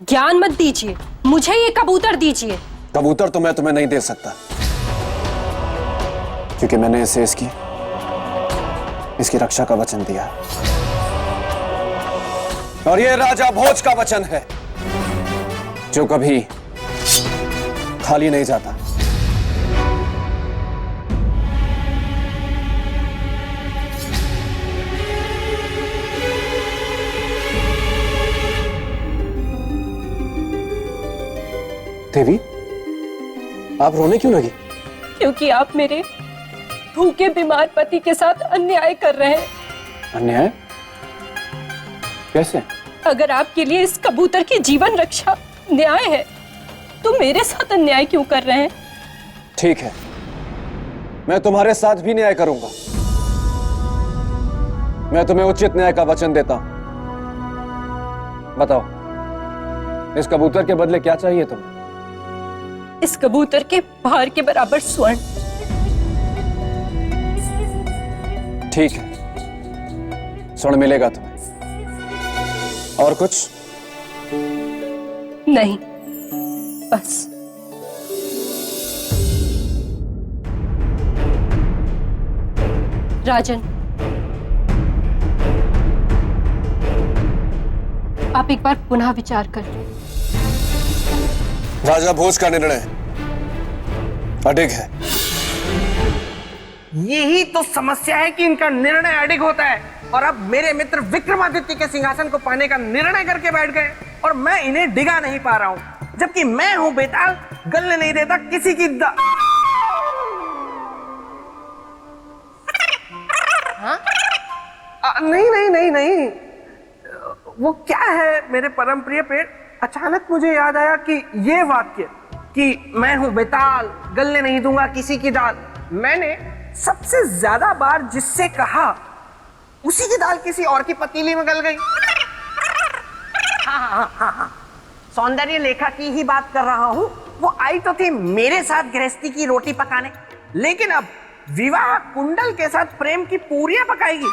ज्ञान मत दीजिए, मुझे ये कबूतर दीजिए। कबूतर तो मैं तुम्हें नहीं दे सकता, क्योंकि मैंने इसे इसकी रक्षा का वचन दिया, और ये राजा भोज का वचन है जो कभी खाली नहीं जाता। देवी, आप रोने क्यों लगी? क्योंकि आप मेरे भूखे बीमार पति के साथ अन्याय कर रहे हैं। अन्याय? कैसे? अगर आपके लिए इस कबूतर की जीवन रक्षा न्याय है, तो मेरे साथ अन्याय क्यों कर रहे हैं? ठीक है, मैं तुम्हारे साथ भी न्याय करूंगा। मैं तुम्हें उचित न्याय का वचन देता हूं। बताओ, इस कबूतर के बदले क्या चाहिए तुम्हें? इस कबूतर के भार के बराबर स्वर्ण। ठीक है, स्वर्ण मिलेगा तुम्हें। और कुछ? नहीं, बस। राजन, आप एक बार पुनः विचार कर लें। राजा भोज का निर्णय अडिग है। यही तो समस्या है कि इनका निर्णय अडिग होता है, और अब मेरे मित्र विक्रमादित्य के सिंहासन को पाने का निर्णय करके बैठ गए, और मैं इन्हें डिगा नहीं पा रहा हूं, जबकि मैं हूं बेताल, गलने नहीं देता किसी की हाँ? नहीं नहीं नहीं नहीं, वो क्या है मेरे परम प्रिय पेड़? अचानक मुझे याद आया कि ये वाक्य कि मैं हूं बेताल, गलने नहीं दूंगा किसी की दाल, मैंने सबसे ज्यादा बार जिससे कहा उसी की दाल किसी और की पतीली में गल गई। हाँ, सौंदर्य लेखा की ही बात कर रहा हूं। वो आई तो थी मेरे साथ गृहस्थी की रोटी पकाने, लेकिन अब विवाह कुंडल के साथ प्रेम की पूरियां पकाएगी।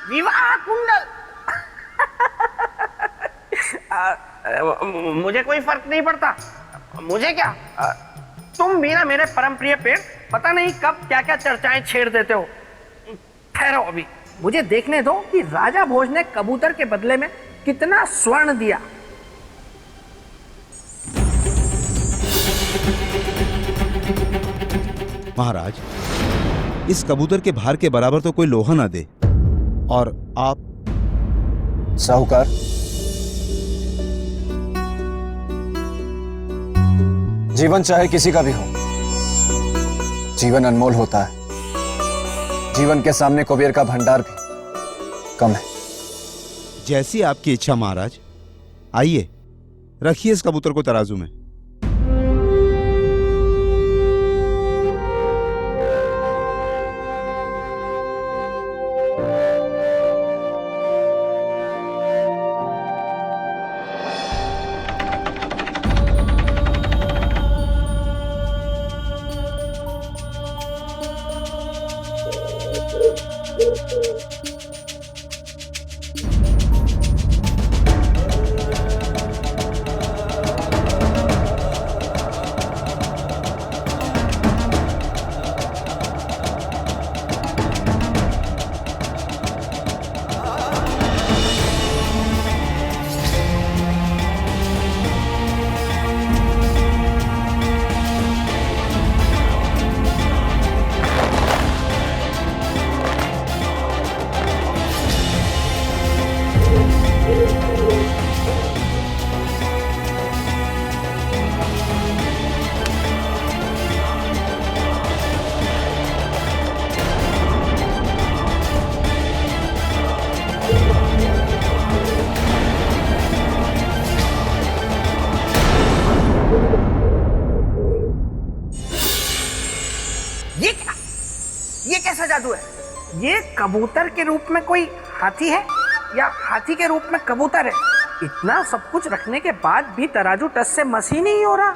विवाह कुंडल मुझे कोई फर्क नहीं पड़ता, मुझे क्या, तुम भी ना मेरे परम प्रिय पेड़, पता नहीं कब क्या क्या चर्चाएं छेड़ देते हो। ठहरो, अभी मुझे देखने दो कि राजा भोज ने कबूतर के बदले में कितना स्वर्ण दिया। महाराज, इस कबूतर के भार के बराबर तो कोई लोहा ना दे, और आप? साहूकार, जीवन चाहे किसी का भी हो, जीवन अनमोल होता है। जीवन के सामने कुबेर का भंडार भी कम है। जैसी आपकी इच्छा महाराज। आइए, रखिए इस कबूतर को तराजू में। ये कैसा जादू है? ये कबूतर के रूप में कोई हाथी है या हाथी के रूप में कबूतर है? इतना सब कुछ रखने के बाद भी तराजू टस से मस ही नहीं हो रहा।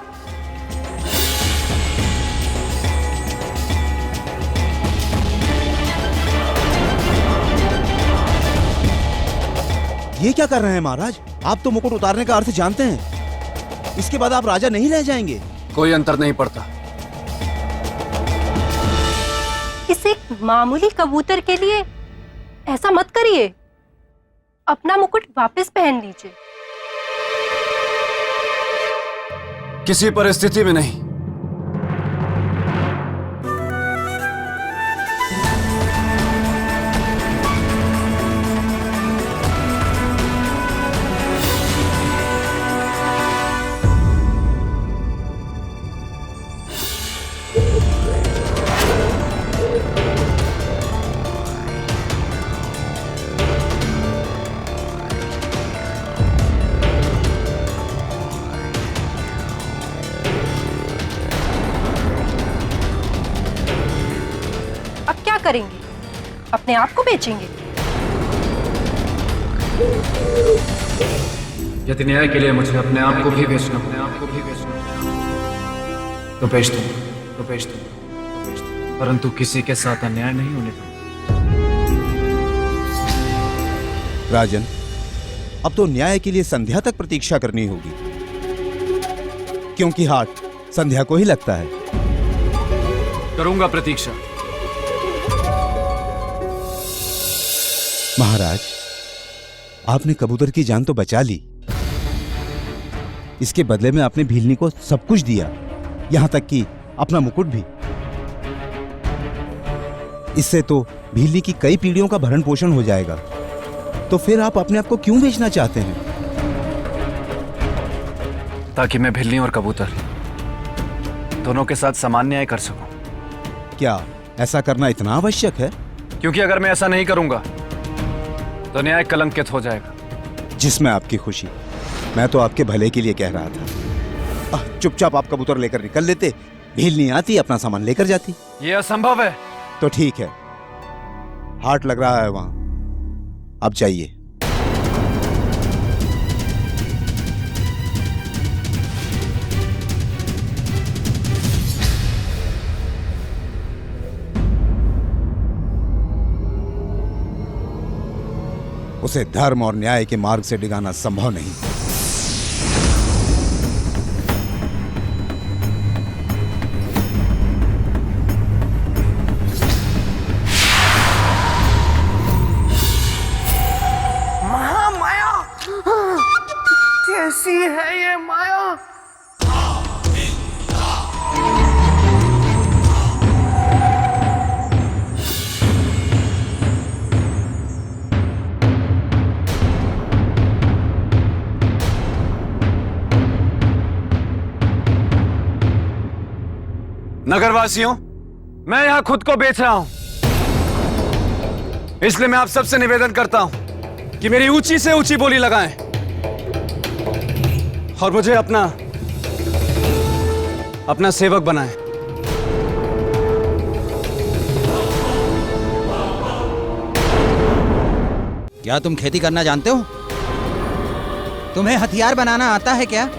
ये क्या कर रहे हैं महाराज? आप तो मुकुट उतारने का अर्थ जानते हैं। इसके बाद आप राजा नहीं रह जाएंगे। कोई अंतर नहीं पड़ता। इस एक मामूली कबूतर के लिए ऐसा मत करिए। अपना मुकुट वापस पहन लीजिए। किसी परिस्थिति में नहीं। अब क्या करेंगे? अपने आप को बेचेंगे? यदि न्याय के लिए मुझे अपने आप को भी बेचना तो बेच दूं, परंतु किसी के साथ अन्याय नहीं होने दूंगा। राजन, अब तो न्याय के लिए संध्या तक प्रतीक्षा करनी होगी, क्योंकि हाट संध्या को ही लगता है। करूंगा प्रतीक्षा। महाराज, आपने कबूतर की जान तो बचा ली। इसके बदले में आपने भीलनी को सब कुछ दिया, यहां तक कि अपना मुकुट भी। इससे तो भीलनी की कई पीढ़ियों का भरण पोषण हो जाएगा। तो फिर आप अपने आप को क्यों बेचना चाहते हैं? ताकि मैं भिल्ली और कबूतर दोनों के साथ समान न्याय कर सकूं। क्या ऐसा करना इतना आवश्यक है? क्योंकि अगर मैं ऐसा नहीं करूंगा तो न्याय कलंकित हो जाएगा। जिसमें आपकी खुशी, मैं तो आपके भले के लिए कह रहा था। चुपचाप आप कबूतर लेकर निकल लेते, भीलनी आती, अपना सामान लेकर जाती। यह असंभव है। तो ठीक है, हाट लग रहा है वहां, अब जाइए। उसे धर्म और न्याय के मार्ग से डिगाना संभव नहीं। महामाया, कैसी है ये माया? नगरवासियों, मैं यहां खुद को बेच रहा हूं, इसलिए मैं आप सबसे निवेदन करता हूं कि मेरी ऊंची से ऊंची बोली लगाएं और मुझे अपना सेवक बनाएं। क्या तुम खेती करना जानते हो? तुम्हें हथियार बनाना आता है क्या?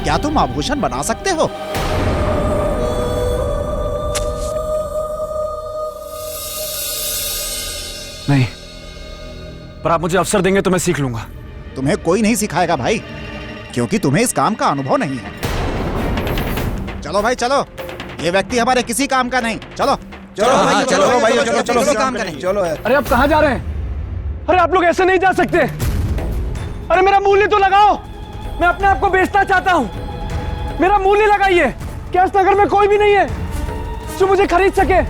क्या तुम आभूषण बना सकते हो? नहीं, पर आप मुझे अवसर देंगे तो मैं सीख लूंगा। तुम्हें कोई नहीं सिखाएगा भाई, क्योंकि तुम्हें इस काम का अनुभव नहीं है। चलो भाई चलो, ये व्यक्ति हमारे किसी काम का नहीं। चलो चलो भाई, चलो भाई, चलो चलो, किसी काम का नहीं। चलो। अरे आप कहां जा रहे हैं? अरे आप लोग ऐसे नहीं जा सकते। अरे मेरा मूल्य तो लगाओ, मैं अपने आप को बेचना चाहता हूं। मेरा मूल्य लगाइए। क्या इस नगर में कोई भी नहीं है जो मुझे खरीद सके?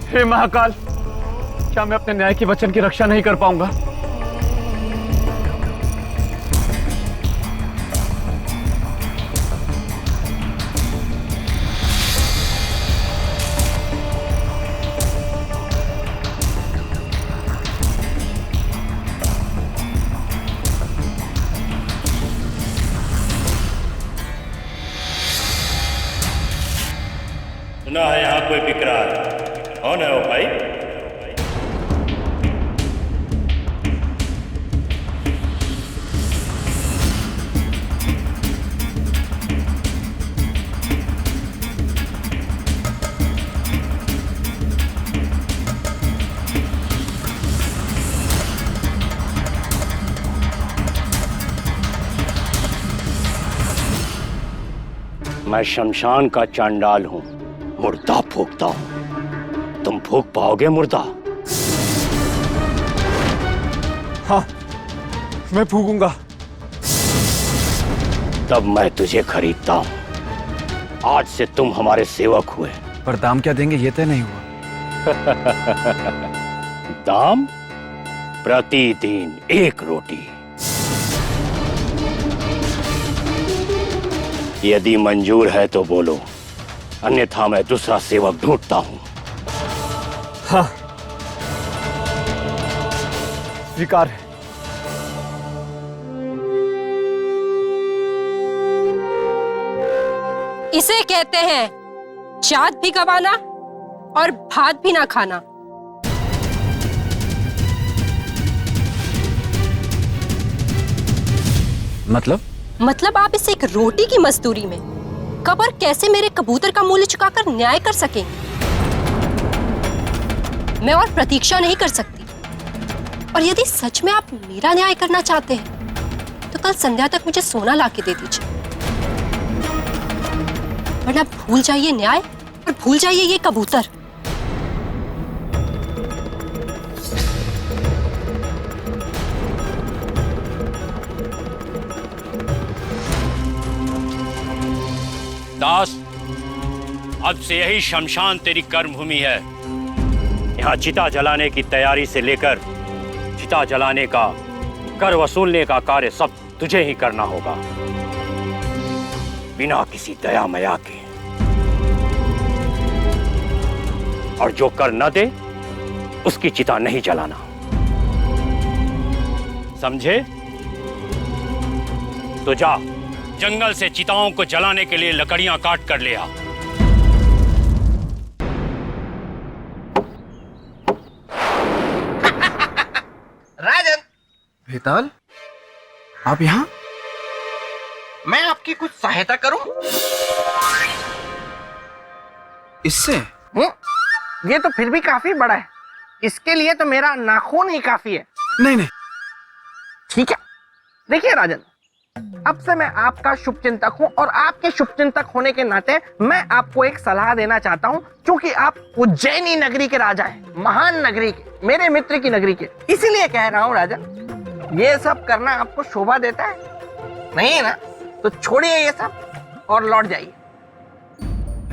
हे महाकाल, क्या मैं अपने न्याय के वचन की रक्षा नहीं कर पाऊंगा? सुना है यहाँ कोई विकराल? कौन है वो भाई? मैं शमशान का चांडाल हूं, मुर्दा फूंकता हूं। तुम फूंक पाओगे मुर्दा? हाँ, मैं फूकूंगा। तब मैं तुझे खरीदता हूं। आज से तुम हमारे सेवक हुए। पर दाम क्या देंगे ये तय नहीं हुआ। दाम? प्रतिदिन 1 रोटी। यदि मंजूर है तो बोलो, अन्यथा मैं दूसरा सेवक ढूंढता हूं। हाँ, स्वीकार है। इसे कहते हैं जात भी गवाना और भात भी ना खाना। मतलब आप इस एक रोटी की मजदूरी में कब और कैसे मेरे कबूतर का मूल्य चुकाकर न्याय कर सकेंगे? मैं और प्रतीक्षा नहीं कर सकती। और यदि सच में आप मेरा न्याय करना चाहते हैं तो कल संध्या तक मुझे सोना लाके दे दीजिए, वरना भूल जाइए न्याय और भूल जाइए ये कबूतर। दास, अब से यही शमशान तेरी कर्मभूमि है। यहाँ चिता जलाने की तैयारी से लेकर चिता जलाने का, कर वसूलने का कार्य सब तुझे ही करना होगा, बिना किसी दया मया के। और जो कर न दे उसकी चिता नहीं जलाना, समझे? तो जा, जंगल से चिताओं को जलाने के लिए लकड़ियां काट कर ले आ। राजन, बेताल, आप यहाँ? मैं आपकी कुछ सहायता करूं? इससे? ये तो फिर भी काफी बड़ा है। इसके लिए तो मेरा नाखून ही काफी है। नहीं। ठीक है, देखिए राजन, अब से मैं आपका शुभचिंतक हूं और आपके शुभचिंतक होने के नाते मैं आपको एक सलाह देना चाहता हूं, क्योंकि आप उज्जैनी नगरी के राजा हैं, महान नगरी के, मेरे मित्र की नगरी के। इसीलिए कह रहा हूं राजन, ये सब करना आपको शोभा देता है? नहीं ना? तो छोड़िए ये सब और लौट जाइए।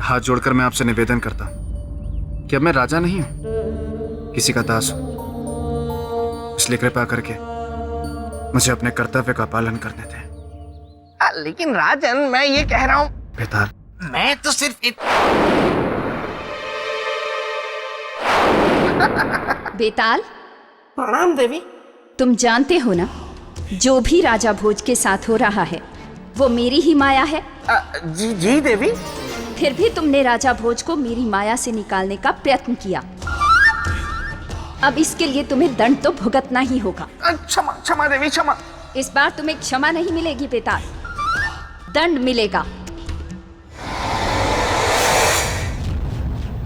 हाथ जोड़कर मैं आपसे निवेदन करता हूं कि अब मैं राजा नहीं हूं, किसी का दास हूं। इसलिए कृपा करके मुझे अपने कर्तव्य का पालन करने दें। लेकिन राजन, मैं ये कह रहा हूं, बेताल, मैं तो सिर्फ बेताल, प्रणाम देवी। तुम जानते हो ना, जो भी राजा भोज के साथ हो रहा है वो मेरी ही माया है। जी देवी। फिर भी तुमने राजा भोज को मेरी माया से निकालने का प्रयत्न किया। अब इसके लिए तुम्हें दंड तो भुगतना ही होगा। क्षमा देवी, क्षमा। इस बार तुम्हें क्षमा नहीं मिलेगी बेताल, दंड मिलेगा।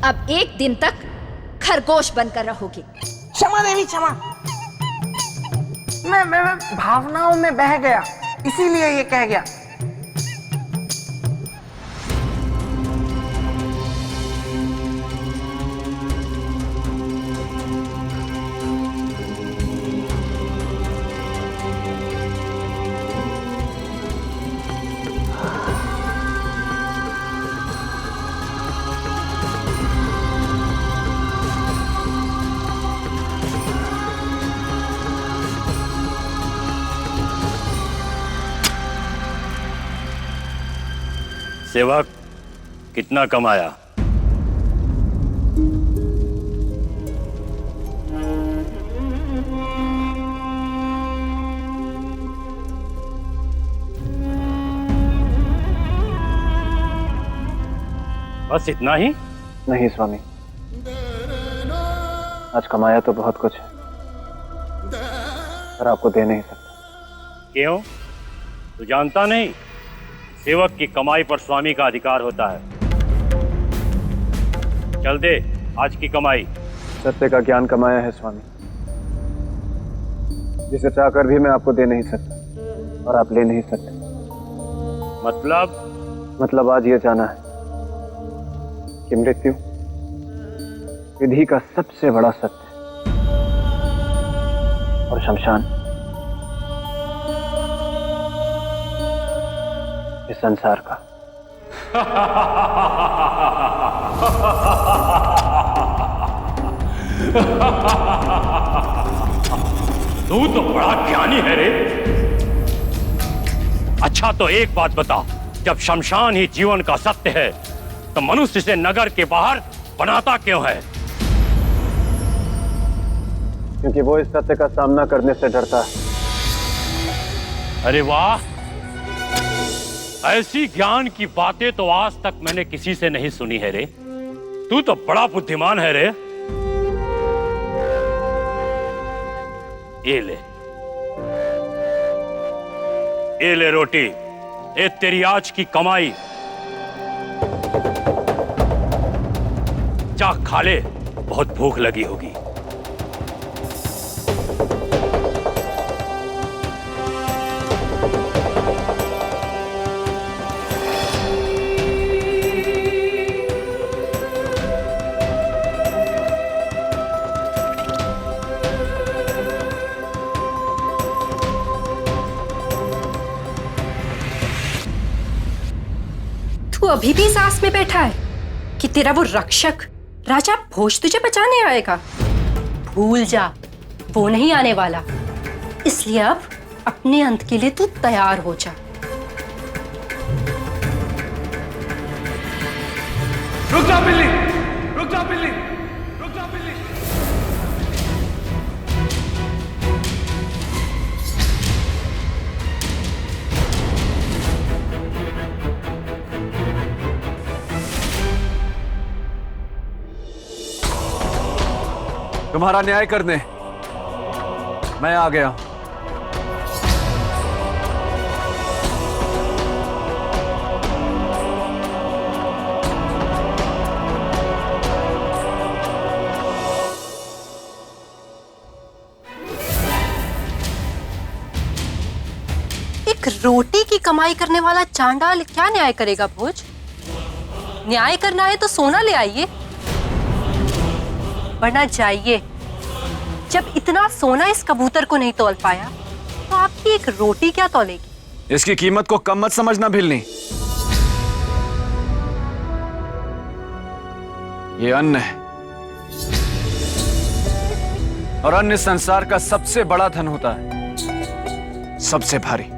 अब 1 दिन तक खरगोश बनकर रहोगे। क्षमा देवी, क्षमा। मैं भावनाओं में बह गया, इसीलिए ये कह गया। सेवक, कितना कमाया? बस इतना ही? नहीं स्वामी, आज कमाया तो बहुत कुछ है, पर आपको दे नहीं सकता। क्यों? तू जानता नहीं, सेवक की कमाई पर स्वामी का अधिकार होता है। चल दे आज की कमाई। सत्य का ज्ञान कमाया है स्वामी, जिसे चाहकर भी मैं आपको दे नहीं सकता और आप ले नहीं सकते। मतलब मतलब आज ये जाना है कि मृत्यु विधि का सबसे बड़ा सत्य और शमशान इस संसार का। तू तो बड़ा ज्ञानी है रे। अच्छा तो एक बात बता, जब शमशान ही जीवन का सत्य है तो मनुष्य से नगर के बाहर बनाता क्यों है? क्योंकि वो इस सत्य का सामना करने से डरता है। अरे वाह, ऐसी ज्ञान की बातें तो आज तक मैंने किसी से नहीं सुनी है रे। तू तो बड़ा बुद्धिमान है रे। ये ले रोटी, ये तेरी आज की कमाई। जा खा ले, बहुत भूख लगी होगी। तू अभी भी इस आस में बैठा है कि तेरा वो रक्षक राजा भोज तुझे बचाने आएगा? भूल जा, वो नहीं आने वाला। इसलिए अब अपने अंत के लिए तू तैयार हो जा। रुक जा बिल्ली, रुक जा बिल्ली, रुक जा बिल्ली। तुम्हारा न्याय करने मैं आ गया। एक रोटी की कमाई करने वाला चांडाल क्या न्याय करेगा भोज? न्याय करना है तो सोना ले आइए, वरना जाइए। जब इतना सोना इस कबूतर को नहीं तौल पाया तो आपकी एक रोटी क्या तौलेगी? इसकी कीमत को कम मत समझना भिलनी। ये अन्न है और अन्न इस संसार का सबसे बड़ा धन होता है, सबसे भारी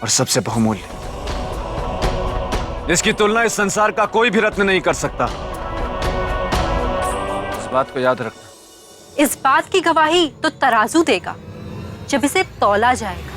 और सबसे बहुमूल्य। इसकी तुलना इस संसार का कोई भी रत्न नहीं कर सकता। इस बात को याद रखना। इस बात की गवाही तो तराजू देगा जब इसे तौला जाएगा।